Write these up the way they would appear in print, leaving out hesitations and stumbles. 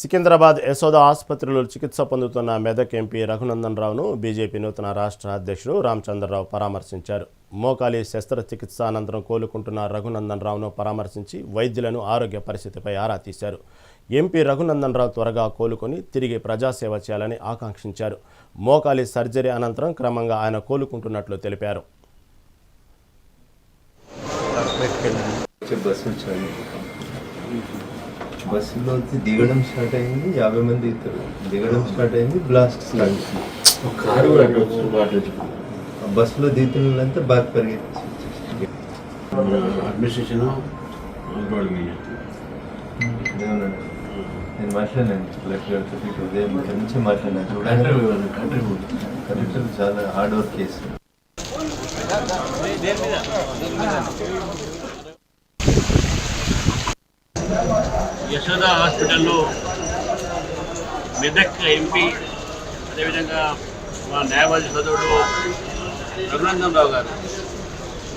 సికింద్రాబాద్ యశోద ఆసుపత్రిలో చికిత్స పొందుతున్న మెదక్ ఎంపీ రఘునందన్ రావును బీజేపీ నూతన రాష్ట్ర అధ్యక్షుడు రామచంద్రరావు పరామర్శించారు. మోకాలి శస్త్రచికిత్స అనంతరం కోలుకుంటున్న రఘునందన్ రావును పరామర్శించి వైద్యులను ఆరోగ్య పరిస్థితిపై ఆరా తీశారు. ఎంపీ రఘునందన్ రావు త్వరగా కోలుకొని తిరిగి ప్రజాసేవ చేయాలని ఆకాంక్షించారు. మోకాలి సర్జరీ అనంతరం క్రమంగా ఆయన కోలుకుంటున్నట్లు తెలిపారు. బస్సులో దిగడం స్టార్ట్ అయింది, 50 మంది ఇద్దరు దిగడం స్టార్ట్ అయింది, బ్లాస్ట్ స్టార్ట్ బస్సులో దిగుతున్నంతా బాగా పరిగెత్తి అడ్మినిస్ట్రేషన్ నేను మాట్లాడాను కలెక్టర్ ఉదయం నుంచి మాట్లాడాను. చూడండి కలెక్టర్ చాలా హార్డ్ వర్క్ చేస్తారు. యశోద హాస్పిటల్లో మెదక్ ఎంపీ అదేవిధంగా మా న్యాయవాది సోదరుడు రఘునందన్ రావు గారు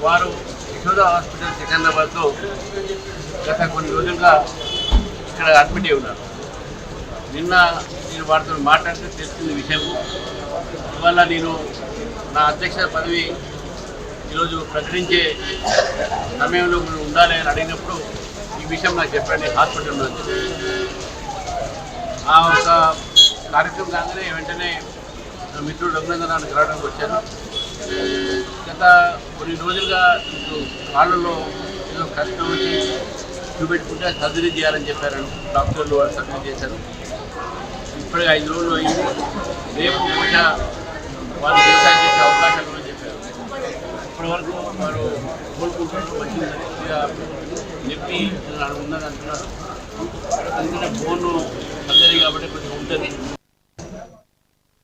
వారు యశోద హాస్పిటల్ సికింద్రాబాద్లో గత కొన్ని రోజులుగా ఇక్కడ అడ్మిట్ అయి ఉన్నారు. నిన్న నేను వారితో మాట్లాడితే తెలిసిన విషయం, ఇవాళ నేను నా అధ్యక్ష పదవి ఈరోజు ప్రకటించే సమయంలో ఉండాలి అని అడిగినప్పుడు ఈ విషయం నాకు చెప్పండి హాస్పిటల్లో. ఆ ఒక కార్యక్రమం కాగానే వెంటనే మిత్రుడు రఘునందన్ రావుని కలవడానికి వచ్చాను. గత కొన్ని రోజులుగా కాళ్ళలో ఏదో కష్టం వచ్చి చూపెట్టుకుంటే సర్జరీ చేయాలని చెప్పారు డాక్టర్లు. వాళ్ళు సర్జరీ చేశారు. ఇప్పటికే 5 రోజులు అయింది. రేపు బహుశా వాళ్ళు డిశ్చార్జ్ చేసే అవకాశాలు కూడా చెప్పారు. ఇప్పటివరకు వారు కోలుకుంటున్నారు, మంచిగా నొప్పి ఉందని అంటున్నారు. ఎందుకంటే బోన్ సర్జరీ కాబట్టి కొంచెం ఉంటుంది.